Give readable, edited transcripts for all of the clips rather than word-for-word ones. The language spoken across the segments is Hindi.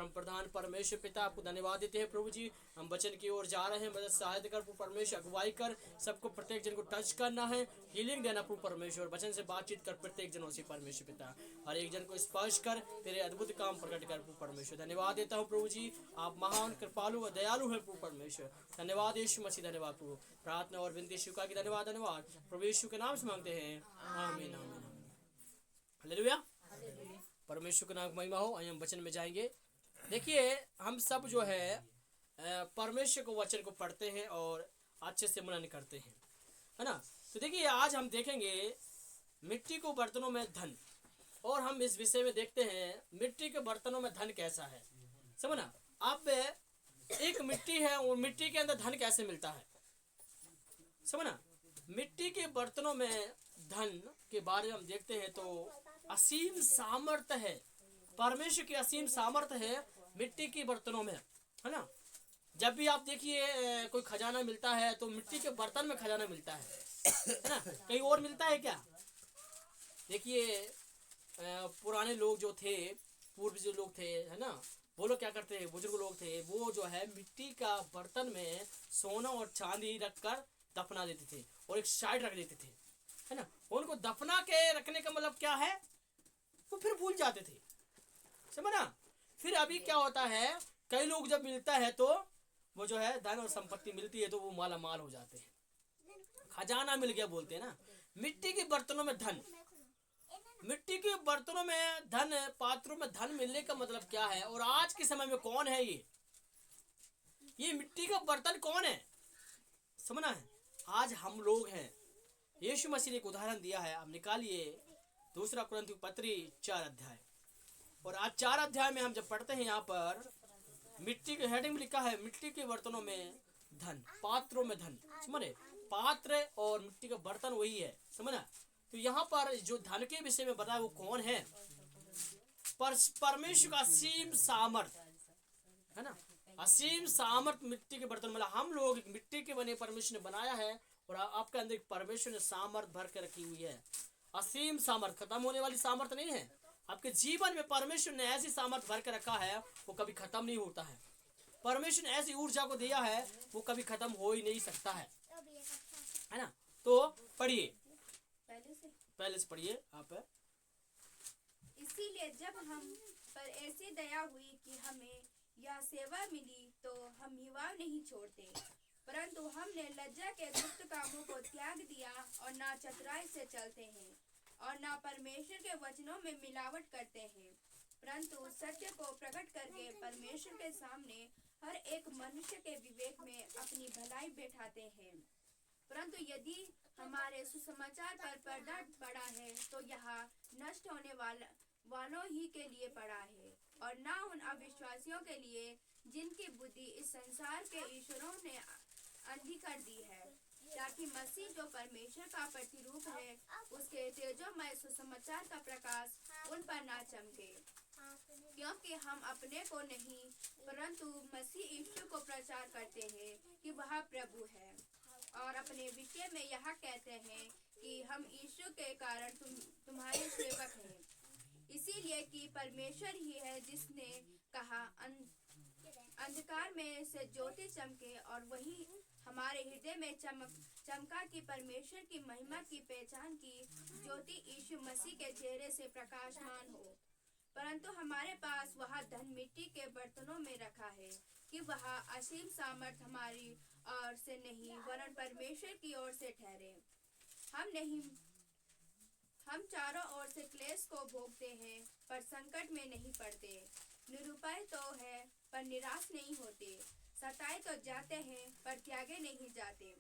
परम प्रधान परमेश्वर पिता, आपको धन्यवाद देते हैं प्रभु जी। हम वचन की ओर जा रहे हैं, मदद सहायता कर प्रभु परमेश्वर, अगुवाई कर, सबको प्रत्येक जन को टच करना है, हीलिंग देना प्रभु परमेश्वर, वचन से बातचीत कर प्रत्येक जनों से परमेश्वर पिता, हर एक जन को स्पर्श कर, तेरे अद्भुत काम प्रकट कर प्रभु परमेश्वर। धन्यवाद देता हूँ प्रभु जी, आप महान कृपालु व दयालु हैं प्रभु परमेश्वर। धन्यवाद यीशु मसीह, धन्यवाद प्रभु। प्रार्थना और विनती स्वीकार की, धन्यवाद धन्यवाद प्रभु यीशु के नाम से मांगते हैं, आमीन आमीन। हालेलुया, परमेश्वर के नाम की महिमा हो। हम वचन में जाएंगे। देखिए, हम सब जो है परमेश्वर को वचन को पढ़ते हैं और अच्छे से मनन करते हैं, है ना। तो देखिए, आज हम देखेंगे मिट्टी को बर्तनों में धन, और हम इस विषय में देखते हैं मिट्टी के बर्तनों में धन कैसा है। समझना, अब एक मिट्टी है और मिट्टी के अंदर धन कैसे मिलता है। समझना, मिट्टी के बर्तनों में धन के बारे में हम देखते हैं तो असीम सामर्थ्य है, परमेश्वर की असीम सामर्थ्य है मिट्टी के बर्तनों में, है ना। जब भी आप देखिए कोई खजाना मिलता है तो मिट्टी के बर्तन में खजाना मिलता है ना, कहीं और मिलता है क्या। देखिए, पुराने लोग जो थे, पूर्व जो लोग थे, है ना, वो लोग क्या करते हैं, बुजुर्ग लोग थे, वो जो है मिट्टी का बर्तन में सोना और चांदी रखकर दफना देते थे और एक साइड रख देते थे, है ना। उनको दफना के रखने का मतलब क्या है, वो फिर भूल जाते थे, समझना। फिर अभी क्या होता है, कई लोग जब मिलता है तो वो जो है धन और संपत्ति मिलती है तो वो माला माल हो जाते हैं, खजाना मिल गया बोलते हैं ना। मिट्टी के बर्तनों में धन, मिट्टी के बर्तनों में धन, पात्रों में धन मिलने का मतलब क्या है। और आज के समय में कौन है ये मिट्टी का बर्तन कौन है, समझना है। आज हम लोग हैं। यीशु मसीह ने एक उदाहरण दिया है, आप निकालिए 2 कुरिन्थियों पत्री 4 अध्याय, और आज 4 अध्याय में हम जब पढ़ते हैं, यहाँ पर मिट्टी के हेडिंग में लिखा है मिट्टी के बर्तनों में धन, पात्रों में धन। समझे, पात्र और मिट्टी का बर्तन वही है, समझना। तो यहाँ पर जो धन के विषय में बताया वो कौन है, परमेश्वर का असीम सामर्थ, है ना। असीम सामर्थ मिट्टी के बर्तन, मतलब हम लोग मिट्टी के बने परमेश्वर ने बनाया है और आपके अंदर परमेश्वर ने सामर्थ भर के रखी हुई है। असीम सामर्थ, खत्म होने वाली सामर्थ नहीं है। आपके जीवन में परमेश्वर ने ऐसी सामर्थ भर के रखा है, वो कभी खत्म नहीं होता है। परमेश्वर ने ऐसी ऊर्जा को दिया है, वो कभी खत्म हो ही नहीं सकता है ना। तो पढ़िए, पहले से पढ़िए आप। इसीलिए जब हम पर ऐसी दया हुई कि हमें यह सेवा मिली, तो हम युवा नहीं छोड़ते, परंतु हमने लज्जा के गुप्त कामों को त्याग दिया और ना चतुराई से चलते हैं और ना परमेश्वर के वचनों में मिलावट करते हैं, परंतु सत्य को प्रकट करके परमेश्वर के सामने हर एक मनुष्य के विवेक में अपनी भलाई बैठाते हैं। परंतु यदि हमारे सुसमाचार पर पर्दा पड़ा है तो यह नष्ट होने वालों ही के लिए पड़ा है और ना उन अविश्वासियों के लिए जिनकी बुद्धि इस संसार के ईश्वरों ने अंधी कर दी है, ताकि मसीह जो परमेश्वर का प्रतिरूप है उसके तेजोमय सुसमाचार का प्रकाश उन पर ना चमके। क्योंकि हम अपने को नहीं परंतु मसीह यीशु को प्रचार करते हैं कि वह प्रभु है, और अपने विषय में यह कहते हैं कि हम यीशु के कारण तुम्हारे सेवक हैं। इसीलिए कि परमेश्वर ही है जिसने कहा अंधकार में से ज्योति चमके, और वही हमारे हृदय में चमका कि परमेश्वर की महिमा की पहचान की ज्योति यीशु मसीह के चेहरे से प्रकाशमान हो। परंतु हमारे पास वह धन मिट्टी के बर्तनों में रखा है कि वह असीम सामर्थ हमारी ओर से नहीं वरन परमेश्वर की ओर से ठहरे। हम चारों ओर से क्लेश को भोगते हैं पर संकट में नहीं पड़ते, निरुपाय तो है पर निराश नहीं होते, सताए तो जाते हैं पर त्यागे नहीं जाते,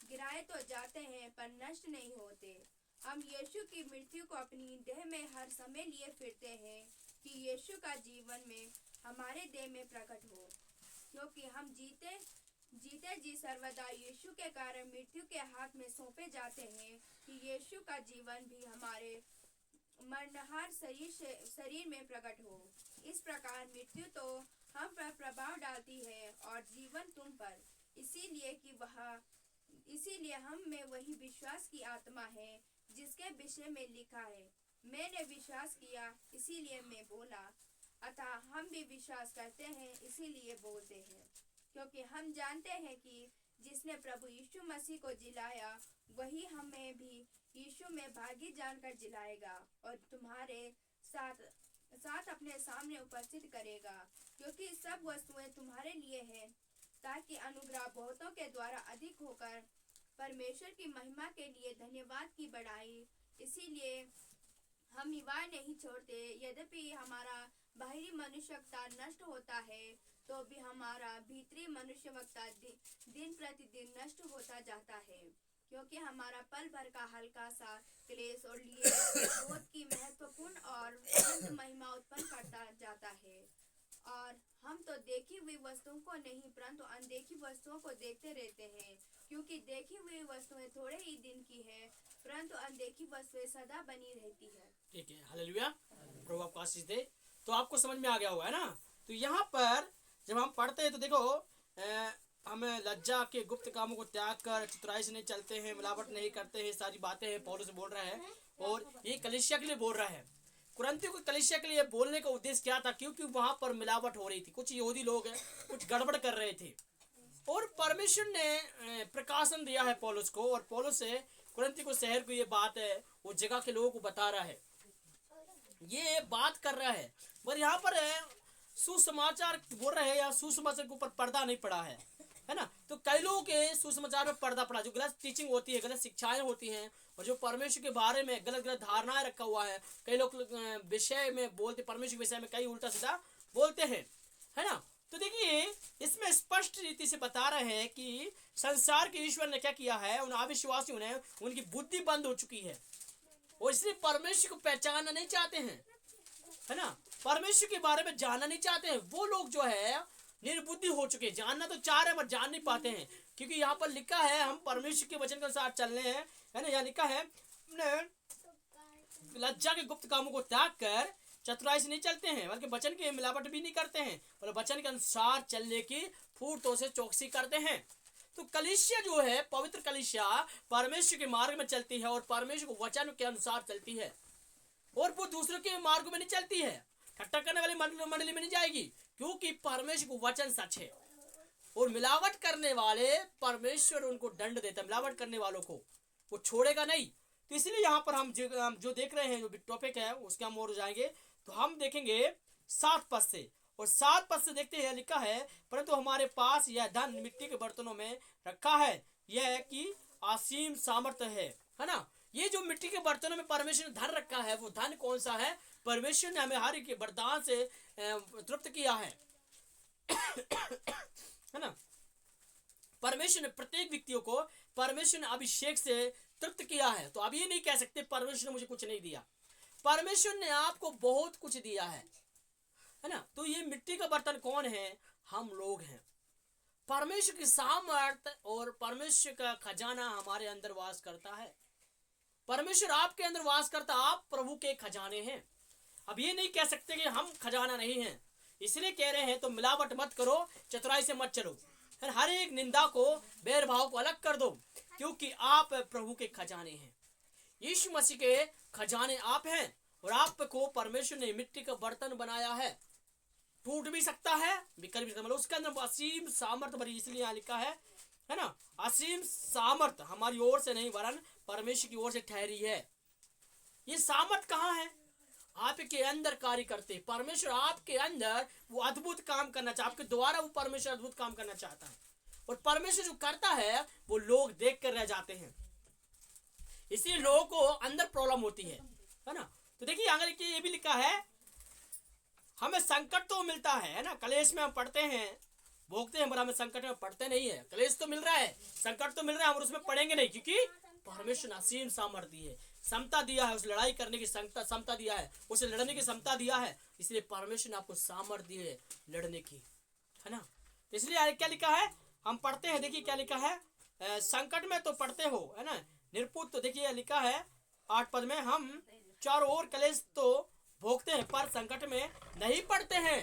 गिराए तो जाते हैं पर नष्ट नहीं होते। हम यीशु की मृत्यु को अपनी देह में हर समय लिए फिरते हैं कि यीशु का जीवन में हमारे देह में प्रकट हो, क्योंकि हम जीते जी सर्वदा यीशु के कारण मृत्यु के हाथ में सौंपे जाते हैं कि यीशु का जीवन भी हमारे मरणहार शरीर में प्रकट हो। इस प्रकार मृत्यु तो हम पर प्रभाव डालती है और जीवन तुम पर, इसीलिए हम में वही विश्वास की आत्मा है जिसके विषय में लिखा है, मैंने विश्वास किया इसीलिए मैं बोला। अतः हम भी विश्वास करते हैं, इसीलिए बोलते हैं, क्योंकि हम जानते हैं कि जिसने प्रभु यीशु मसीह को जिलाया वही हमें भी यीशु में भागी जानकर जिलाएगा और तुम्हारे साथ साथ अपने सामने उपस्थित करेगा, क्योंकि सब वस्तुएं तुम्हारे लिए हैं, ताकि अनुग्रह बहुतों के द्वारा अधिक होकर परमेश्वर की महिमा के लिए धन्यवाद की बढ़ाई। इसीलिए हम युवा नहीं छोड़ते, यद्यपि हमारा बाहरी मनुष्यता नष्ट होता है तो भी हमारा भीतरी मनुष्यता दिन प्रतिदिन नष्ट होता जाता है, क्योंकि हमारा पल भर का हल्का सा क्लेश और लिए बहुत की महत्वपूर्ण और अनंत महिमा उत्पन्न करता जाता है। और हम तो देखी हुई वस्तुओं को नहीं परंतु अनदेखी वस्तुओं को देखते रहते हैं, क्योंकि देखी हुई वस्तुएं थोड़े ही दिन की है परंतु अनदेखी वस्तुएं सदा बनी रहती है। ठीक है, हालेलुया, प्रभु आपको आशीष दे। तो आपको समझ में आ गया होगा, है ना। तो यहाँ पर जब हम पढ़ते हैं तो देखो हम लज्जा के गुप्त कामों को त्याग कर चतुराई से नहीं चलते हैं, मिलावट नहीं करते हैं, सारी बातें हैं पौलुस बोल रहा है। और ये कलीसिया के लिए बोल रहा है, कुरिन्थियों को कलीसिया के लिए बोलने का उद्देश्य क्या था, क्योंकि वहां पर मिलावट हो रही थी, कुछ यहूदी लोग कुछ गड़बड़ कर रहे थे और परमेश्वर ने प्रकाशन दिया है पौलुस को, और पौलुस से कुरिन्थ को शहर को ये बात है वो जगह के लोगों को बता रहा है, ये बात कर रहा है। पर यहाँ पर सुसमाचार बोल रहे हैं या सुसमाचार के ऊपर पर्दा नहीं पड़ा है ना। तो कई लोगों के सुसमाचार में पर्दा पड़ा, जो गलत टीचिंग होती है, गलत शिक्षाएं होती हैं और जो परमेश्वर के बारे में गलत गलत धारणाएं रखा हुआ है। कई लोग विषय में बोलते, परमेश्वर के विषय में कई उल्टा सीधा बोलते हैं, है ना। तो देखिए इसमें स्पष्ट रीति से बता रहे हैं कि संसार के ईश्वर ने क्या किया है, उन अविश्वासियों ने उनकी बुद्धि बंद हो चुकी है और इसलिए परमेश्वर को पहचानना नहीं चाहते हैं, है ना। परमेश्वर के बारे में जानना नहीं चाहते हैं। वो लोग जो है निर्बुद्धि हो चुके हैं, जानना तो चाह रहे हैं पर जान नहीं पाते हैं, क्योंकि यहाँ पर लिखा है हम परमेश्वर के वचन के अनुसार चलने हैं, है ना। यहाँ लिखा है लज्जा के गुप्त कामों को त्याग कर चतुराई से नहीं चलते हैं, बल्कि वचन की मिलावट भी नहीं करते हैं, पर वचन के अनुसार चलने की फूटों से चौकसी करते हैं। तो कलीसिया जो है, पवित्र कलीसिया परमेश्वर के मार्ग में चलती है और परमेश्वर को वचन के अनुसार चलती है, और वो दूसरों के मार्ग में नहीं चलती है, ठट्टा करने वाली मंडली में नहीं जाएगी, क्योंकि परमेश्वर को वचन सच है। और मिलावट करने वाले परमेश्वर उनको दंड देता है, मिलावट करने वालों को वो छोड़ेगा नहीं। तो इसलिए यहाँ पर हम जो देख रहे हैं, जो टॉपिक है उसके हम और जाएंगे, तो हम देखेंगे 7 पद से, और 7 पद से देखते हैं लिखा है, परंतु हमारे पास यह धन मिट्टी के बर्तनों में रखा है, यह कि असीम सामर्थ्य है ना। ये जो मिट्टी के बर्तनों में परमेश्वर ने धन रखा है, वो धन कौन सा है? परमेश्वर ने हमें हर एक वरदान से तृप्त किया है ना। परमेश्वर ने प्रत्येक व्यक्तियों को परमेश्वर ने अभिषेक से तृप्त किया है। तो अब ये नहीं कह सकते परमेश्वर ने मुझे कुछ नहीं दिया, परमेश्वर ने आपको बहुत कुछ दिया है ना। तो ये मिट्टी का बर्तन कौन है? हम लोग हैं। परमेश्वर की सामर्थ और परमेश्वर का खजाना हमारे अंदर वास करता है। परमेश्वर आपके अंदर वास करता, आप प्रभु के खजाने हैं। अब ये नहीं कह सकते कि हम खजाना नहीं हैं, इसलिए कह रहे हैं तो मिलावट मत करो, चतुराई से मत चलो, हर एक निंदा को, बैरभाव को अलग कर दो, क्योंकि आप प्रभु के खजाने हैं। यीशु मसीह के खजाने आप हैं, और आपको परमेश्वर ने मिट्टी का बर्तन बनाया है। टूट भी सकता है, बिखर भी सकता है, मतलब उसके अंदर असीम सामर्थ्य भरी, इसलिए यहाँ लिखा है ना, असीम सामर्थ्य हमारी ओर से नहीं वरन परमेश्वर की ओर से ठहरी है। ये सामर्थ्य कहाँ है? आपके अंदर कार्य करते। परमेश्वर आपके अंदर वो अद्भुत काम करना चाहता है, आपके द्वारा वो परमेश्वर अद्भुत काम करना चाहता है, और परमेश्वर जो करता है वो लोग देख कर रह जाते हैं, इसलिए लोगों को अंदर प्रॉब्लम होती है ना। तो देखिए अगर ये भी लिखा है, हमें संकट तो मिलता है ना, कलेश में हम पढ़ते हैं, भोगते हैं, पर हमें संकट में पढ़ते नहीं है। कलेश तो मिल रहा है, संकट तो मिल रहा है, हम उसमें पढ़ेंगे नहीं, क्योंकि परमेश्वर ने असीम सामर्थ्य है, क्षमता दिया है, उस लड़ाई करने की क्षमता दिया है, उसे लड़ने की क्षमता दिया है, इसलिए परमेश्वर ने आपको सामर्थ्य दी है लड़ने की, है ना। इसलिए क्या लिखा है, हम पढ़ते हैं, देखिए क्या लिखा है, संकट में तो पढ़ते हो, है ना, निरपुत। तो देखिए लिखा है 8 पद में, हम चारों ओर कलेश तो भोगते हैं पर संकट में नहीं पड़ते हैं।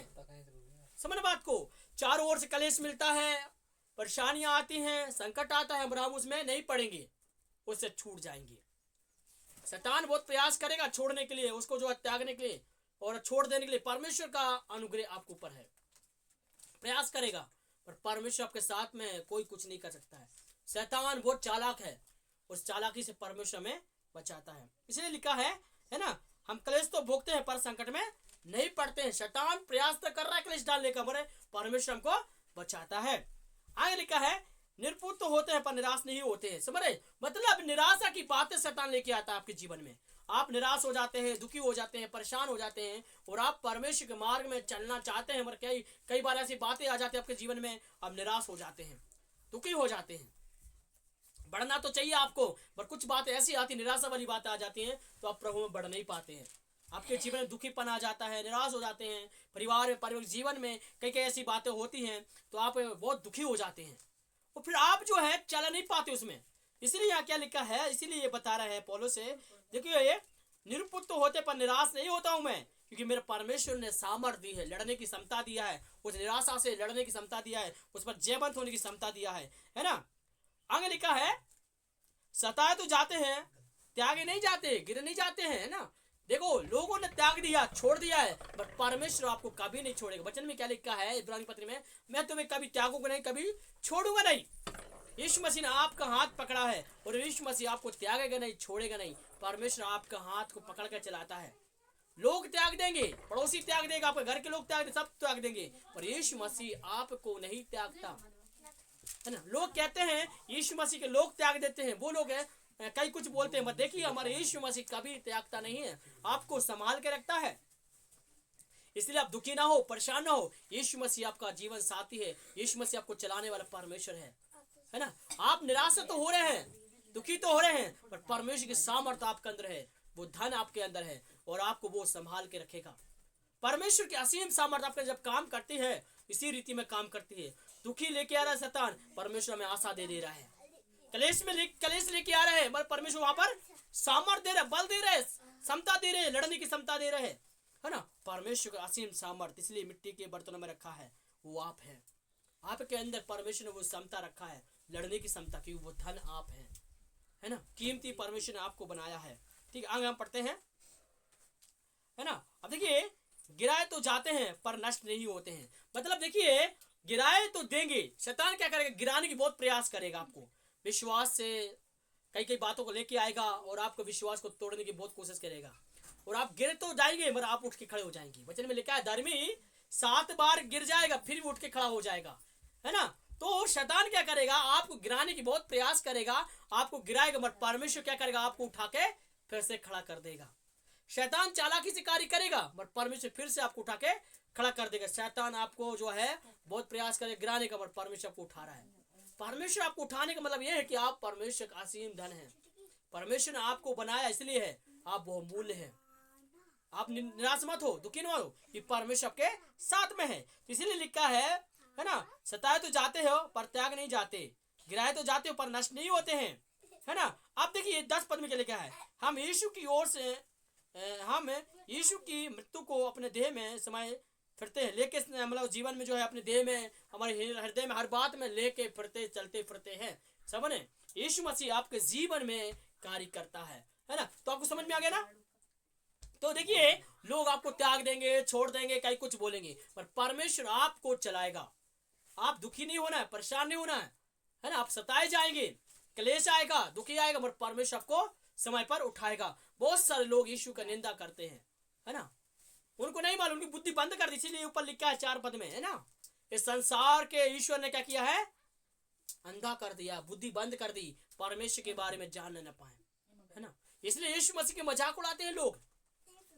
समझ बात को, चारों ओर से कलेश मिलता है, परेशानियां आती हैं, संकट आता है, हम उसमें नहीं पड़ेंगे, उससे छूट जाएंगे। शैतान बहुत प्रयास करेगा छोड़ने के लिए, उसको जो त्यागने के लिए, और छोड़ देने के लिए परमेश्वर का अनुग्रह आपके ऊपर है। प्रयास करेगा पर परमेश्वर आपके साथ में है, कोई कुछ नहीं कर सकता है। शैतान बहुत चालाक है, उस चालाकी से परमेश्वर हमें बचाता है। इसलिए लिखा है ना, हम क्लेश तो भोगते हैं पर संकट में नहीं पड़ते हैं। शैतान प्रयास तो कर रहा है क्लेश डालने का, मरे परमेश्वर हमको बचाता है। आगे लिखा है निरपुत तो होते हैं पर निराश नहीं होते हैं। समझ रहे, मतलब निराशा की बातें शैतान लेके आता है आपके जीवन में। आप निराश हो जाते हैं, दुखी हो जाते हैं, परेशान हो जाते हैं और आप परमेश्वर के मार्ग में चलना चाहते हैं, मगर कई बार ऐसी बातें आ जाती है आपके जीवन में, आप निराश हो जाते हैं, दुखी हो जाते हैं। बढ़ना तो चाहिए आपको, पर कुछ बातें ऐसी आती, निराशा वाली बातें आ जाती हैं तो आप प्रभु में बढ़ नहीं पाते हैं। आपके जीवन में दुखीपन आ जाता है, निराश हो जाते हैं, परिवार जीवन में कई ऐसी बातें होती हैं तो आप बहुत दुखी हो जाते हैं और फिर आप जो है चल नहीं पाते उसमें। इसलिए यहाँ क्या लिखा है, इसीलिए ये बता रहा है पौलुस से, देखिए ये निरुपुत तो होते पर निराश नहीं होता हूं मैं, क्योंकि मेरे परमेश्वर ने सामर्थ दी है, लड़ने की क्षमता दिया है, उस निराशा से लड़ने की क्षमता दिया है, उस पर जयवंत होने की क्षमता दिया है ना। आगे लिखा है सताए तो जाते हैं, त्यागे नहीं जाते, गिरे नहीं जाते हैं, है ना। देखो लोगों ने त्याग दिया, छोड़ दिया है, बट परमेश्वर आपको कभी नहीं छोड़ेगा। वचन में क्या लिखा है इब्रानी पत्री में, मैं तुम्हें कभी त्यागूंगा नहीं, कभी छोड़ूंगा नहीं। यीशु मसीह ने आपका हाथ पकड़ा है और यीशु मसीह आपको त्यागेगा नहीं, छोड़ेगा नहीं। परमेश्वर आपका हाथ को पकड़ कर चलाता है। लोग त्याग देंगे, पड़ोसी त्याग देगा, आपके घर के लोग त्याग देंगे, सब त्याग देंगे, पर यीशु मसीह आपको नहीं त्यागता, है ना। लोग कहते हैं यीशु मसीह के लोग त्याग देते हैं, वो लोग हैं कई कुछ बोलते हैं, मत देखिए हमारे यीशु मसीह कभी त्यागता नहीं है, आपको संभाल के रखता है। इसलिए आप दुखी ना हो, परेशान ना हो, यीशु मसीह आपका जीवन साथी है, यीशु मसीह आपको चलाने वाला परमेश्वर है ना। आप निराश तो हो रहे हैं, दुखी तो हो रहे हैं, पर परमेश्वर की सामर्थ आपके अंदर है, वो धन आपके अंदर है और आपको वो संभाल के रखेगा। परमेश्वर की असीम सामर्थ आपके जब काम करती है, इसी रीति में काम करती है। दुखी लेके आ रहा है शैतान, परमेश्वर में आशा दे रहा है। कलेश लेके आ रहे हैं, मगर परमेश्वर वहां पर सामर्थ दे रहे, बल दे रहे, क्षमता दे रहे, लड़ने की क्षमता दे रहे, है ना। परमेश्वर का असीम सामर्थ इसलिए मिट्टी के बर्तनों में रखा है, वो आप है। आपके अंदर परमेश्वर ने वो क्षमता रखा है, लड़ने की क्षमता, क्योंकि वो धन आप है ना। कीमती परमेश्वर ने आपको बनाया है। ठीक, आगे हम पढ़ते हैं, है ना। अब देखिए गिराए तो जाते हैं पर नष्ट नहीं होते हैं। मतलब देखिए गिराए तो देंगे, शैतान क्या करेगा, गिराने की बहुत प्रयास करेगा आपको, विश्वास से कई बातों को लेके आएगा और आपको विश्वास को तोड़ने की बहुत कोशिश करेगा और आप गिर तो जाएंगे मगर आप उठ के खड़े हो जाएंगे। वचन में लिखा है धर्मी 7 बार गिर जाएगा फिर भी उठ के खड़ा हो जाएगा, है ना। तो शैतान क्या करेगा, आपको गिराने की बहुत प्रयास करेगा, आपको गिराएगा, मगर परमेश्वर क्या करेगा, आपको उठा के फिर से खड़ा कर देगा। शैतान चालाकी से कार्य करेगा, मगर परमेश्वर फिर से आपको उठा के खड़ा कर देगा। शैतान आपको जो है बहुत प्रयास करेगा गिराने का, मगर परमेश्वर आपको उठा रहा है। परमेश्वर आपको उठाने का मतलब यह है कि आप परमेश्वर का असीम धन है। परमेश्वर ने आपको बनाया इसलिए है, आप बहुमूल्य है। आप निराश मत हो, दुखी मत हो, कि परमेश्वर आपके साथ में है। इसीलिए लिखा है ना, सताए तो जाते हो पर त्याग नहीं जाते, गिराए तो जाते हो पर नष्ट नहीं होते हैं, है ना। अब देखिए 10 पद में क्या लिखा है, हम यीशु की ओर से हम यीशु की मृत्यु को अपने देह में समाये फिरते हैं, लेके मतलब जीवन में जो है अपने देह में, हमारे हृदय में, हर बात में लेके फिरते चलते फिरते हैं। समझ, यीशु मसीह आपके जीवन में कार्य करता है ना। तो आपको समझ में आ गया ना। तो देखिए लोग आपको त्याग देंगे, छोड़ देंगे, कई कुछ बोलेंगे, पर परमेश्वर आपको चलाएगा। आप दुखी नहीं होना है, परेशान नहीं होना है ना। आप सताए जाएंगे, क्लेश आएगा, दुखी आएगा, मगर परमेश्वर आपको समय पर उठाएगा। बहुत सारे लोग यीशु का निंदा करते हैं, है ना, उनको नहीं मालूम, उनकी बुद्धि बंद कर दी। इसीलिए ऊपर लिखा है 4 पद में, है ना, इस संसार के ईश्वर ने क्या किया है, अंधा कर दिया, बुद्धि बंद कर दी, परमेश्वर के बारे में जानने न पाए, है ना। इसलिए यीशु मसीह के मजाक उड़ाते हैं लोग,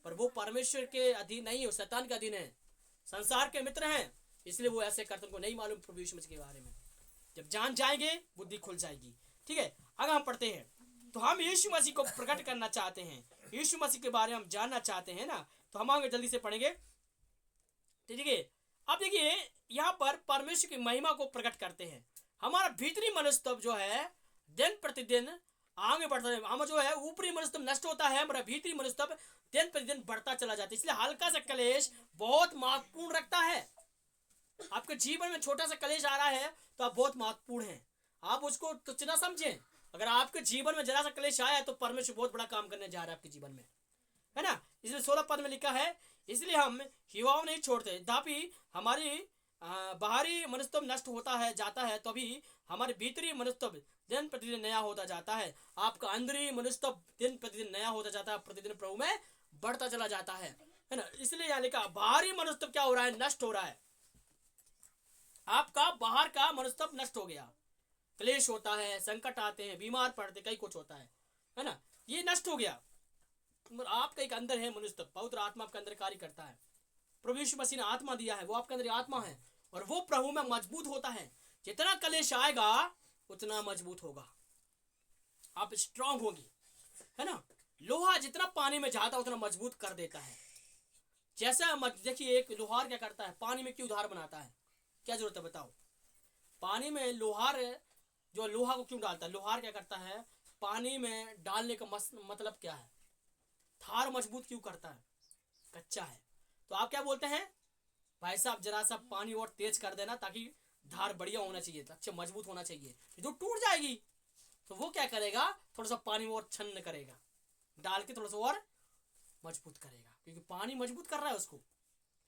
पर वो परमेश्वर के अधीन नहीं है, शैतान के अधीन है, संसार के मित्र हैं, इसलिए वो ऐसे करते, उनको नहीं मालूम प्रभु यीशु मसीह के बारे में। जब जान जाएंगे बुद्धि खुल जाएगी। ठीक है, अगर हम पढ़ते हैं तो हम यीशु मसीह को प्रकट करना चाहते हैं, यीशु मसीह के बारे में हम जानना चाहते हैं ना, तो हम आगे जल्दी से पढ़ेंगे। ठीक है, अब देखिए यहाँ पर परमेश्वर की महिमा को प्रकट करते हैं। हमारा भीतरी मनस्तत्व जो है दिन प्रतिदिन आगे बढ़ता है, हम जो है ऊपरी मनस्तत्व नष्ट होता है, हमारा भीतरी मनस्तत्व दिन प्रतिदिन बढ़ता चला जाता है। इसलिए हल्का सा कलेश बहुत महत्वपूर्ण रखता है। आपके जीवन में छोटा सा कलेश आ रहा है तो आप बहुत महत्वपूर्ण हैं, आप उसको तुच्छ ना समझें। अगर आपके जीवन में जरा सा कलेश आया है तो परमेश्वर बहुत बड़ा काम करने जा रहा है आपके जीवन में, है ना। इसलिए 16 पद में लिखा है, इसलिए हम युवाओं नहीं छोड़ते, तथापि हमारी बाहरी मनुष्यत्व नष्ट होता है जाता है, तो अभी हमारे भीतरी मनुष्यत्व दिन प्रतिदिन नया होता जाता है। आपका अंदरी मनुष्यत्व दिन प्रतिदिन नया होता जाता है, प्रतिदिन प्रभु में बढ़ता चला जाता है ना। इसलिए यहाँ लिखा बाहरी मनुष्यत्व क्या हो रहा है, नष्ट हो रहा है। आपका बाहर का मनुष्यत्व नष्ट हो गया, क्लेश होता है, संकट आते हैं, बीमार पड़ते, कई कुछ होता है ना, ये नष्ट हो गया। आपका एक अंदर है मनुष्यत्व, पवित्र आत्मा आपके अंदर कार्य करता है। प्रभु यीशु मसीह ने आत्मा दिया है, वो आपके अंदर आत्मा है और वो प्रभु में मजबूत होता है। जितना कलेश आएगा उतना मजबूत होगा, आप स्ट्रांग होगी, है ना। लोहा जितना पानी में जाता है उतना मजबूत कर देता है। जैसा देखिए एक लोहार क्या करता है, पानी में क्यों धार बनाता है, क्या जरूरत है बताओ। पानी में लोहार जो लोहा को क्यों डालता है, लोहार क्या करता है, पानी में डालने का मतलब क्या है, धार मजबूत क्यों करता है, कच्चा है। तो आप क्या बोलते हैं, भाई साहब जरा सा पानी और तेज कर देना ताकि धार बढ़िया होना चाहिए, अच्छे मजबूत होना चाहिए। जो टूट जाएगी तो वो क्या करेगा, थोड़ा सा पानी और छन्न करेगा, डाल के थोड़ा सा और मजबूत करेगा, क्योंकि पानी मजबूत कर रहा है उसको,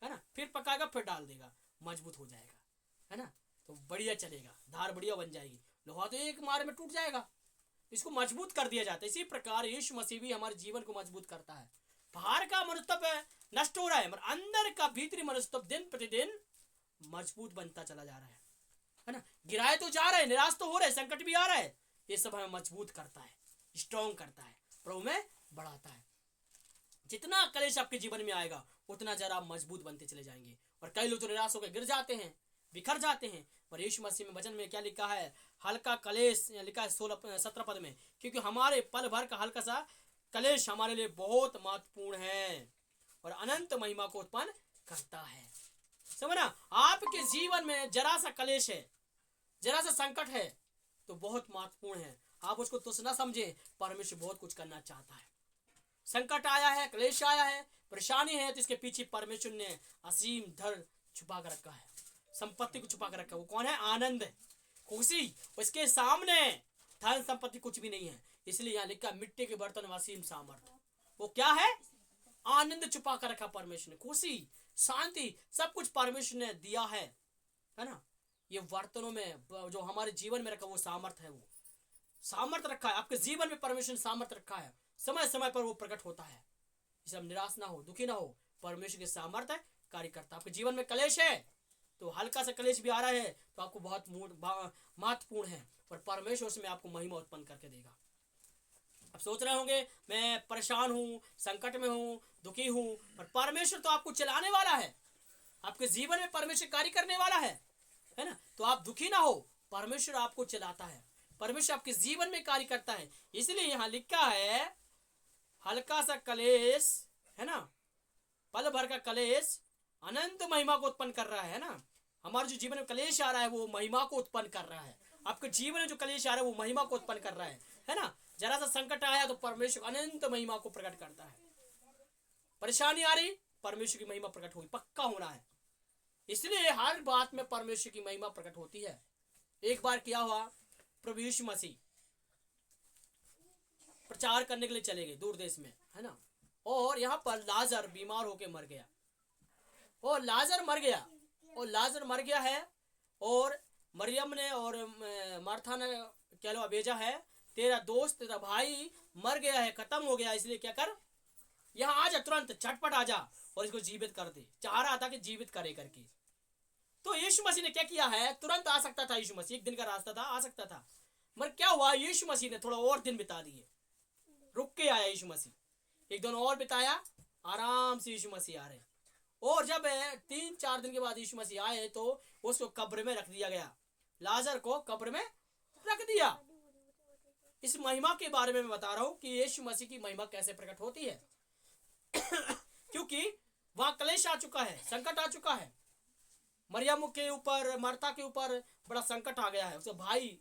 है ना। फिर पकाएगा, फिर डाल देगा, मजबूत हो जाएगा, है ना, तो बढ़िया चलेगा, धार बढ़िया बन जाएगी। लोहा तो एक मार में टूट जाएगा, इसको मजबूत कर दिया जाता है। इसी प्रकार यीशु मसीह भी हमारे जीवन को मजबूत करता है। बाहर का मनुष्यत्व नष्ट हो रहा है, मगर अंदर का भीतरी मनुष्यत्व दिन प्रतिदिन मजबूत बनता चला जा रहा है ना। गिराए तो जा रहे हैं, निराश तो हो रहे, संकट भी आ रहा है, ये सब हमें मजबूत करता है, स्ट्रॉन्ग करता है, प्रभु में बढ़ाता है। जितना कलेश आपके जीवन में आएगा उतना जरा मजबूत बनते चले जाएंगे। और कई लोग तो निराश होकर गिर जाते हैं, बिखर जाते हैं, पर यीशु मसीह में वचन में क्या लिखा है, हल्का कलेश लिखा है 17 पद में, क्योंकि हमारे पल भर का हल्का सा कलेश हमारे लिए बहुत महत्वपूर्ण है और अनंत महिमा को उत्पन्न करता है। समझना, आपके जीवन में जरा सा कलेश है, जरा सा संकट है तो बहुत महत्वपूर्ण है। आप उसको तुच्छ ना समझें, परमेश्वर बहुत कुछ करना चाहता है। संकट आया है, क्लेश आया है, परेशानी है, तो इसके पीछे परमेश्वर ने असीम धन छुपा कर रखा है, संपत्ति को छुपा कर रखा है। वो कौन है, आनंद, खुशी, उसके सामने धन संपत्ति कुछ भी नहीं है। इसलिए यहाँ लिखा मिट्टी के बर्तन असीम सामर्थ, वो क्या है, आनंद छुपा कर रखा परमेश्वर ने, खुशी, शांति, सब कुछ परमेश्वर ने दिया है ना। ये बर्तनों में जो हमारे जीवन में रखा वो सामर्थ है, वो सामर्थ रखा है आपके जीवन में, परमेश्वर ने सामर्थ रखा है, समय समय पर वो प्रकट होता है। इसलिए हम निराश ना हो, दुखी ना हो, परमेश्वर के सामर्थ कार्य करता है। आपके जीवन में कलेश है तो हल्का सा कलेश भी आ रहा है तो आपको बहुत महत्वपूर्ण है, और परमेश्वर उसमें आपको महिमा उत्पन्न करके देगा। अब सोच रहे होंगे मैं परेशान हूँ, संकट में हूँ, दुखी हूँ, पर परमेश्वर तो आपको चलाने वाला है, आपके जीवन में परमेश्वर कार्य करने वाला है ना। तो आप दुखी ना हो, परमेश्वर आपको चलाता है, परमेश्वर आपके जीवन में कार्य करता है। इसलिए यहाँ लिखा है हल्का सा कलेश, है ना, पल भर का कलेश अनंत महिमा को उत्पन्न कर रहा है ना। हमारे जो जीवन में कलेश आ रहा है वो महिमा को उत्पन्न कर रहा है। आपके जीवन में जो कलेश आ रहा है वो महिमा को उत्पन्न कर रहा है ना। जरा सा संकट आया तो परमेश्वर अनंत महिमा को प्रकट करता है। परेशानी आ रही, परमेश्वर की महिमा प्रकट होगी, पक्का होना है। इसलिए हर बात में परमेश्वर की महिमा प्रकट होती है। एक बार क्या हुआ, प्रभु यीशु मसीह प्रचार करने के लिए चले गए दूर देश में, है ना, और यहाँ पर लाजर बीमार होकर मर गया, और लाजर मर गया है, और मरियम ने और मार्था ने कह लो भेजा है, तेरा दोस्त, तेरा भाई मर गया है, खत्म हो गया, इसलिए क्या कर, यहाँ आ जा, तुरंत झटपट आ जा और इसको जीवित कर दे। चाह रहा था कि जीवित करे करके। तो यीशु मसीह ने क्या किया है, तुरंत आ सकता था यीशु मसीह, एक दिन का रास्ता था, आ सकता था, मगर क्या हुआ, यीशु मसीह ने थोड़ा और दिन बिता दिए, रुक के आया यीशु मसीह, एक दिन और बिताया, आराम से यीशु मसीह आ रहे। और जब 3-4 दिन के बाद यीशु मसीह आए तो उसको कब्र में रख दिया गया, लाजर को कब्र में रख दिया। इस महिमा के बारे में मैं बता रहा हूं कि यीशु मसीह की महिमा कैसे प्रकट होती है क्योंकि वहां क्लेश आ चुका है, संकट आ चुका है, मरियम के ऊपर, मार्था के ऊपर बड़ा संकट आ गया है, उसका भाई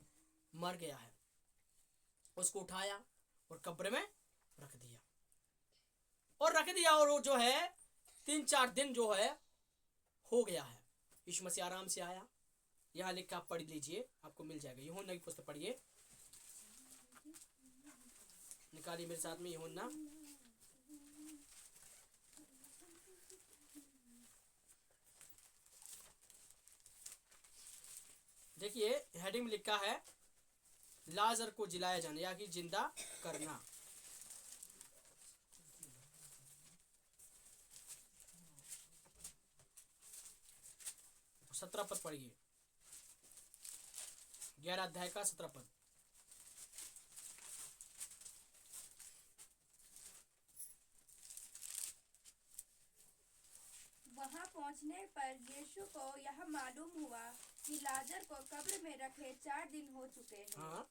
मर गया है, उसको उठाया और कब्र में रख दिया, और वो जो है 3-4 दिन जो है हो गया है। यीशु मसीह आराम से आया। यहाँ लिख के आप पढ़ लीजिए, आपको मिल जाएगा, यूहन्ना की पुस्तक पढ़िए, निकालिए मेरे साथ में यूहन्ना देखिए हेडिंग में लिखा है लाजर को जिलाया जाना या कि जिंदा करना। 17 पद पढ़िए, 11 अध्याय का 17 पद। वहां पहुंचने पर यीशु को यह मालूम हुआ कि लाजर को कब्र में रखे 4 दिन हो चुके हैं। हाँ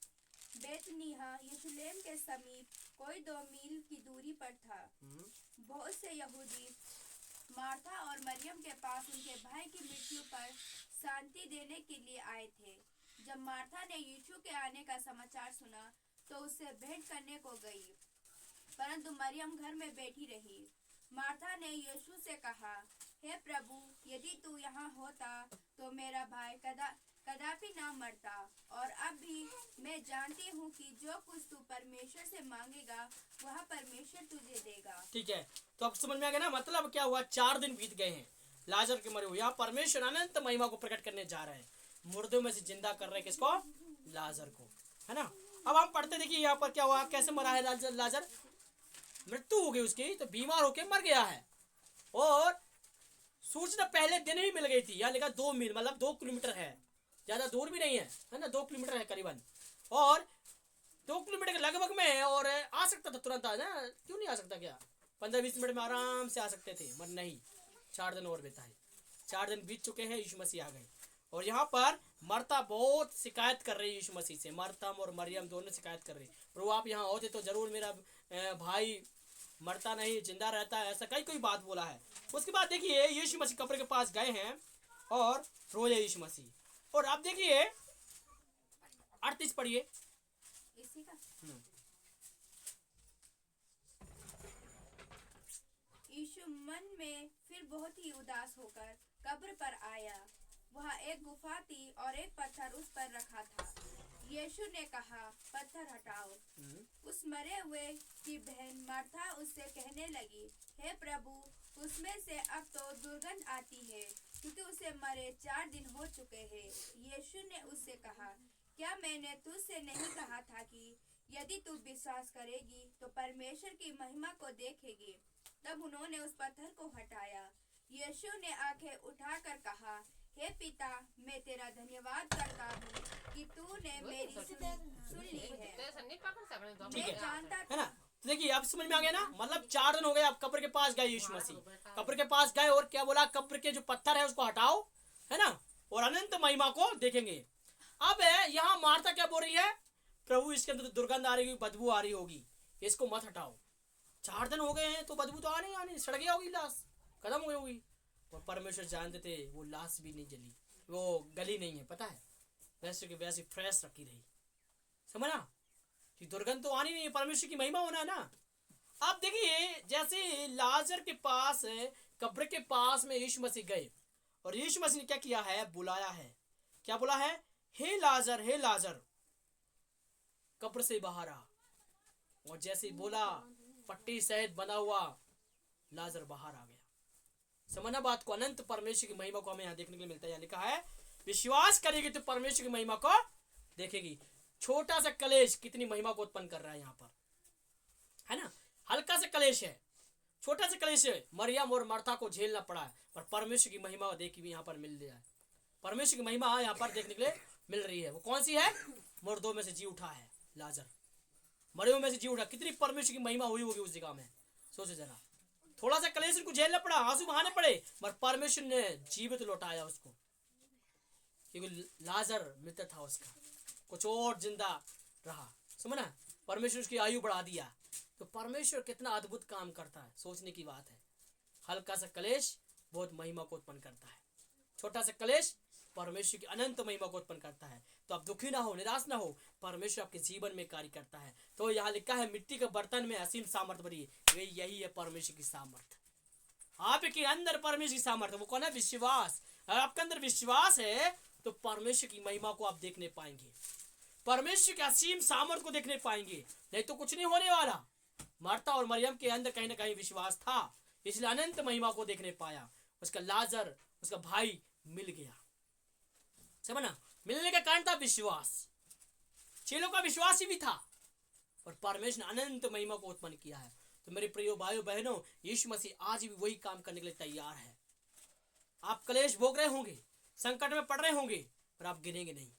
बेतनीहा यरूशलेम के समीप कोई 2 मील की दूरी पर था। बहुत से यहूदी मार्था और मरियम के पास उनके भाई की मृत्यु पर शांति देने के लिए आए थे। जब मार्था ने यीशु के आने का समाचार सुना तो उससे भेंट करने को गई, परंतु मरियम घर में बैठी रही। मार्था ने यीशु से कहा, हे प्रभु, यदि तू यहाँ होता तो मेरा भाई कदापि ना मरता। और अब भी मैं जानती हूँ कि जो कुछ तू परमेश्वर से मांगेगा वह परमेश्वर तुझे देगा। ठीक है, तो अब समझ में आ गया ना, मतलब क्या हुआ? 4 दिन बीत गए हैं लाजर के मरे हुए। यहाँ परमेश्वर अनंत महिमा को प्रकट करने जा रहे हैं, मुर्दों में से जिंदा कर रहे हैं किसको? लाजर को, है ना। अब हम पढ़ते देखिए यहाँ पर क्या हुआ, कैसे मरा है लाजर। मृत्यु हो गई उसकी, तो बीमार होकर मर गया है और सूचना पहले दिन ही मिल गई थी। यहाँ लिखा 2 मील, मतलब 2 किलोमीटर है, ज्यादा दूर भी नहीं है ना, 2 किलोमीटर है करीबन। और 2 किलोमीटर के लगभग में है और आ सकता था तुरंत, आ ना, क्यों नहीं आ सकता? क्या 15-20 मिनट में आराम से आ सकते थे, मगर नहीं, 4 दिन और बिताए। 4 दिन बीत चुके हैं, यीशु मसीह आ गए। और यहाँ पर मरता बहुत शिकायत कर रही है यीशु मसीह से। मरता और मरियम दोनों शिकायत कर रही, प्रभु आप यहाँ होते तो जरूर मेरा भाई मरता नहीं, जिंदा रहता है, ऐसा कोई बात बोला है। उसके बाद देखिए यीशु मसीह कब्र के पास गए हैं और रोए यीशु मसीह। और अब देखिए 38 पढ़िए। इसी का यीशु मन में फिर बहुत ही उदास होकर कब्र पर आया। वहाँ एक गुफा थी और एक पत्थर उस पर रखा था। यीशु ने कहा, पत्थर हटाओ। उस मरे हुए की बहन मार्था उससे कहने लगी, हे प्रभु, उसमें से अब तो दुर्गंध आती है, क्योंकि उसे मरे 4 दिन हो चुके हैं। यीशु ने उससे कहा, क्या मैंने तुझसे नहीं कहा था कि यदि तू विश्वास करेगी तो परमेश्वर की महिमा को देखेगी? तब उन्होंने उस पत्थर को हटाया। यीशु ने आंखें उठाकर कहा, हे पिता, मैं तेरा धन्यवाद करता हूँ कि तूने मेरी सुन ली है। मैं जानता है ना। तो देखिए अब समझ में आ गया ना, मतलब 4 दिन हो गए, अब कब्र के पास गए यीशु मसीह। कब्र के पास गए और क्या बोला? कब्र के जो पत्थर है उसको हटाओ, है ना, और अनंत महिमा को देखेंगे। अब यहाँ मार्था क्या बोल रही है? प्रभु इसके अंदर तो दुर्गंध आ रही होगी, बदबू आ रही होगी, इसको मत हटाओ। 4 दिन हो गए हैं तो बदबू तो आनी, सड़ गया होगी, लाश खत्म हो गई होगी। और परमेश्वर जानते थे वो लाश भी नहीं जली, वो गली नहीं है, पता है, वैसे की वैसे फ्रेश रखी रही। समझना कि दुर्गंध तो आनी नहीं है, परमेश्वर की महिमा होना है ना। आप देखिए जैसे लाजर के पास, कब्र के पास में यीशु मसीह गए और यीशु मसीह ने क्या किया है? बुलाया है। क्या बोला है? हे लाजर, हे लाजर, कब्र से बाहर आ। और जैसे बोला, पट्टी सहित बना हुआ लाजर बाहर आ गया। समझना बात को, अनंत परमेश्वर की महिमा को हमें यहाँ देखने के लिए मिलता है। यहाँ लिखा है विश्वास करेगी तो परमेश्वर की महिमा को देखेगी। छोटा सा कलेश कितनी महिमा को उत्पन्न कर रहा है यहाँ पर, है ना। हल्का सा कलेश है, छोटा सा कलेश है, मरियम और मार्था को झेलना पड़ा है, पर परमेश्वर की महिमा देखी भी यहाँ पर मिल रही है। परमेश्वर की महिमा यहाँ पर देखने के लिए मिल रही है। वो कौन सी है? मुर्दों में से जी उठा है लाजर, मरे हुए में से जी उठा। कितनी परमेश्वर की महिमा हुई होगी उस जगह में, सोचो जरा। थोड़ा सा कलेश उनको झेलना पड़ा, आंसू बहाने पड़े, पर परमेश्वर ने जीवित लौटाया उसको, क्योंकि लाजर मृत था, उसका कुछ और जिंदा रहा। समझना, परमेश्वर उसकी आयु बढ़ा दिया। तो परमेश्वर कितना अद्भुत काम करता है, सोचने की बात है। हल्का सा कलेश बहुत महिमा को उत्पन्न करता है, छोटा सा कलेश परमेश्वर की अनंत महिमा को उत्पन्न करता है। तो आप दुखी ना हो, निराश ना हो, परमेश्वर आपके जीवन में कार्य करता है। तो यहाँ लिखा है मिट्टी के बर्तन में असीम सामर्थ भरी है। यही है परमेश्वर की सामर्थ, आपके अंदर परमेश्वर की सामर्थ। वो कौन है? विश्वास। अगर आपके अंदर विश्वास है तो परमेश्वर की महिमा को आप देखने पाएंगे, परमेश्वर के असीम सामर्थ को देखने पाएंगे, नहीं तो कुछ नहीं होने वाला। मार्था और मरियम के अंदर कहीं ना कहीं विश्वास था, इसलिए अनंत महिमा को देखने पाया। उसका लाजर, उसका भाई मिल गया। समझना, मिलने का कारण था विश्वास। चेलों का विश्वास ही भी था और परमेश्वर ने अनंत महिमा को उत्पन्न किया है। तो मेरे प्रिय भाइयों बहनों, यीशु मसीह आज भी वही काम करने के लिए तैयार है। आप क्लेश भोग रहे होंगे, संकट में पड़ रहे होंगे, पर आप गिरेंगे नहीं,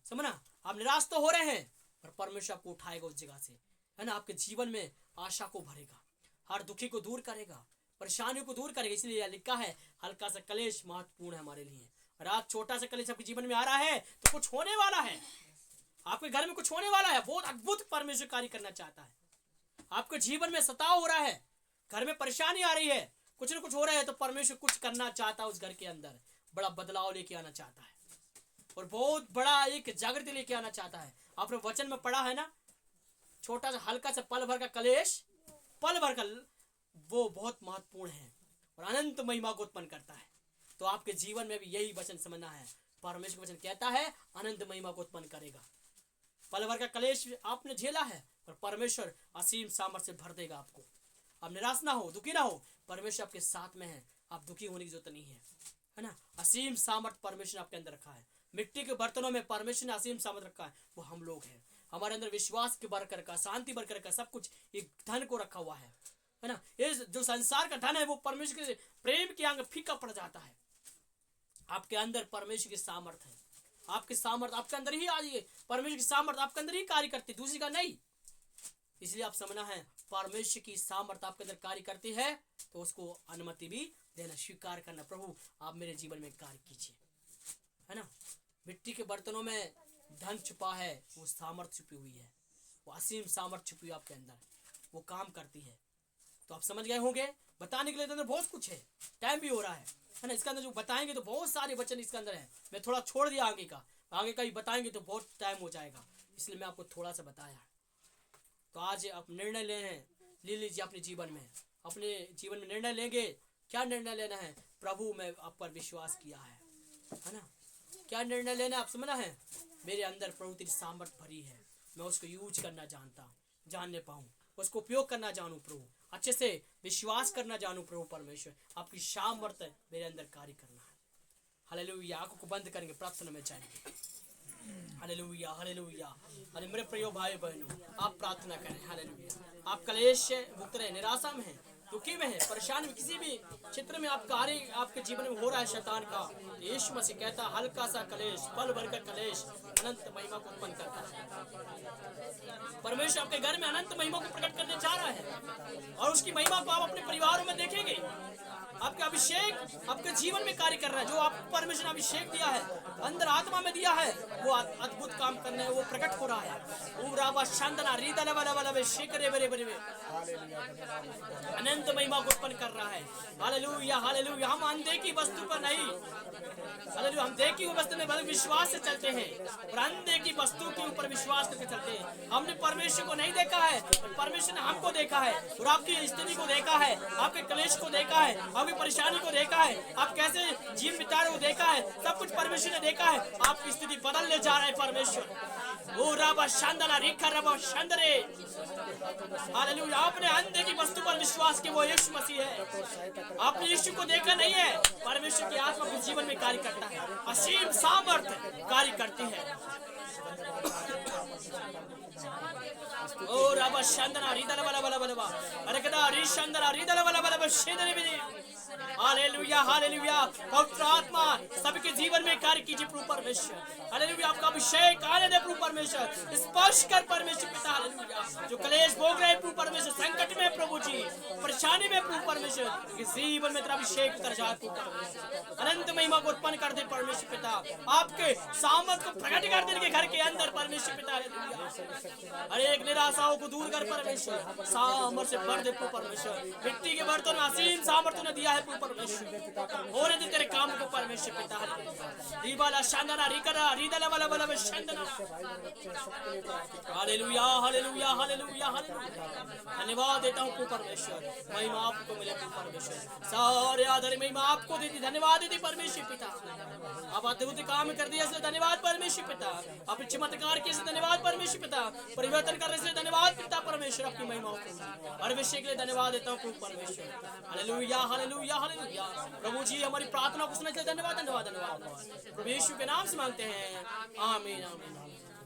समझना। आप निराश तो हो रहे हैं, पर परमेश्वर आपको उठाएगा उस जगह से, है ना। आपके जीवन में आशा को भरेगा, हर दुखी को दूर करेगा, परेशानियों को दूर करेगा। इसलिए यह लिखा है, हल्का सा क्लेश महत्वपूर्ण है हमारे लिए। और आज छोटा सा क्लेश आपके जीवन में आ रहा है तो कुछ होने वाला है, आपके घर में कुछ होने वाला है। बहुत अद्भुत परमेश्वर कार्य करना चाहता है। आपके जीवन में सताव हो रहा है, घर में परेशानी आ रही है, कुछ न कुछ हो रहा है, तो परमेश्वर कुछ करना चाहता है। उस घर के अंदर बड़ा बदलाव लेके आना चाहता है और बहुत बड़ा एक जागृति लेके आना चाहता है। आपने वचन में पढ़ा है ना, छोटा सा हल्का सा पल भर का क्लेश, पल भर का, वो बहुत महत्वपूर्ण है और अनंत महिमा को उत्पन्न करता है। तो आपके जीवन में भी यही वचन समझना है। परमेश्वर वचन कहता है अनंत महिमा को उत्पन्न करेगा। पल भर का क्लेश आपने झेला है और परमेश्वर असीम सामर्थ्य से भर देगा आपको। आप निराश ना हो, दुखी ना हो, परमेश्वर आपके साथ में है। आप दुखी होने की जरूरत नहीं है ना। असीम सामर्थ्य परमेश्वर आपके अंदर रखा है। मिट्टी के बर्तनों में परमेश्वर ने असीम सामर्थ्य रखा है, वो हम लोग हैं। हमारे अंदर विश्वास के बरकर का, शांति बरकर का, सब कुछ एक धन को रखा हुआ है ना। ये जो संसार का धन है वो परमेश्वर के प्रेम के आगे फीका पड़ जाता है। आपके अंदर परमेश्वर की सामर्थ्य है, आपकी सामर्थ्य आपके अंदर ही आ रही है। परमेश्वर की सामर्थ्य आपके अंदर ही कार्य करती है, दूसरी का नहीं। इसलिए आप समझना है, परमेश्वर की सामर्थ्य आपके अंदर कार्य करती है तो उसको अनुमति भी देना, स्वीकार करना। प्रभु आप मेरे जीवन में कार्य कीजिए, है ना। मिट्टी के बर्तनों में धन छुपा है, वो सामर्थ्य छुपी हुई है, वो असीम सामर्थ्य छुपी हुई आपके अंदर, वो काम करती है। तो आप समझ गए होंगे। बताने के लिए तो अंदर बहुत कुछ है, टाइम भी हो रहा है ना। इसके अंदर जो बताएंगे तो बहुत सारे वचन इसके अंदर है। मैं थोड़ा छोड़ दिया आगे का ही बताएंगे तो बहुत टाइम हो जाएगा, इसलिए मैं आपको थोड़ा सा बताया। तो आज आप निर्णय ले लीजिए अपने जीवन में। अपने जीवन में निर्णय लेंगे। क्या निर्णय लेना है? प्रभु मैं आप पर विश्वास किया है ना। क्या निर्णय लेना आप समझना है, मेरे अंदर प्रभु तेरी सामर्थ्य भरी है, मैं उसको यूज करना जानने पाऊँ, उसको उपयोग करना जानूं। प्रभु अच्छे से विश्वास करना जानूं। प्रभु परमेश्वर आपकी सामर्थ्य मेरे अंदर कार्य करना है। हालेलुया। आंखों को बंद करेंगे, प्रार्थना में जाएंगे। Hallelujah hallelujah. अरे मेरे प्रिय भाई बहनों, आप प्रार्थना करें। हालेलुया। आप क्लेश भुगत रहे, निराशा में है, दुखी में है, परेशान में, किसी भी क्षेत्र में आप कार्य आपके जीवन में हो रहा है शैतान का, यीशु मसीह कहता है हल्का सा क्लेश, पल भर का क्लेश अनंत महिमा को उत्पन्न करता है। परमेश्वर आपके घर में अनंत महिमा को प्रकट करने जा रहा है और उसकी महिमा को आप अपने परिवारों में देखेंगे। आपका अभिषेक आपके जीवन में कार्य कर रहा है। जो आपको परमेश्वर ने अभिषेक दिया है, अंदर आत्मा में दिया है, वो अद्भुत काम करने है, वो प्रकट हो रहा है। उराबा शांतना रीदला वाला वाला वे शिकरे बरे बरे अनंत महिमा को उत्पन्न कर रहा है। Hallelujah hallelujah. हम अनदेखी वस्तु पर नहीं, हालेलुया, हम देखी हुई वस्तु में विश्वास से चलते हैं और अनदेखी वस्तु के ऊपर विश्वास करके चलते हैं। हमने परमेश्वर को नहीं देखा है, परमेश्वर ने हमको देखा है और आपकी स्थिति को देखा है, आपके क्लेश को देखा है, आपकी परेशानी को देखा है, आप कैसे जीवन बिता रहे हो देखा है। सब कुछ परमेश्वर ने देखा है। आपकी स्थिति बदलने जा रहा है परमेश्वर। ओ रबा शांदना रिखा रबा शांदरे। हालेलुया। आपने अनदेखी वस्तु पर विश्वास किया, वो यीशु मसीह है। आपने यीशु को देखा नहीं है। परमेश्वर की आत्मा के जीवन में कार्य करता है, असीम सामर्थ्य कार्य करती है। ओ रबा शांदना रिदला वाला वाला वाला अरे कदा रि शांदना रिदला वाला वाला शेदरे भी। Hallelujah hallelujah. पवित्र आत्मा सबके जीवन में कार्य कीजिए प्रभु परमेश्वर। हालेलुया। आपका अभिषेक आने दे प्रभु परमेश्वर, स्पर्श कर परमेश्वर पिता। हालेलुया। जो क्लेश भोग रहे प्रभु परमेश्वर, संकट में प्रभु जी, परेशानी में प्रभु परमेश्वर, जीवन में तेरा अभिषेक कर जा प्रभु परमेश्वर। अनंत महिमा को उत्पन्न कर दे परमेश्वर पिता। आपके सामर्थ्य को प्रकट कर दे घर के अंदर परमेश्वर पिता। हालेलुया। हर एक निराशाओं को दूर कर परमेश्वर, सामर्थ्य से भर दे प्रभु परमेश्वर। मिट्टी के बर्तन में असीम सामर्थ्य ने दिया है प्रभु परमेश्वर, होने दे तेरे काम को परमेश्वर पिता। दीवाला शांदना रिकरा रीदला वाला वाला शांदना। Hallelujah hallelujah hallelujah hallelujah. धन्यवाद देता हूँ प्रभु परमेश्वर, महिमा आपको मिले प्रभु परमेश्वर। सारे आदर महिमा आपको देती, धन्यवाद देती परमेश्वर पिता। आप अद्भुत काम कर दिया इसलिए धन्यवाद परमेश्वर पिता। आप चमत्कार किए इसलिए धन्यवाद परमेश्वर पिता। परिवर्तन करने से धन्यवाद पिता परमेश्वर, अपनी महिमा और विषय के लिए धन्यवाद देता हूँ प्रभु परमेश्वर। Hallelujah hallelujah hallelujah. प्रभु जी हमारी प्रार्थना को सुनने के लिए धन्यवाद धन्यवाद धन्यवाद। प्रभु यीशु के नाम से मांगते हैं, आमीन आमीन।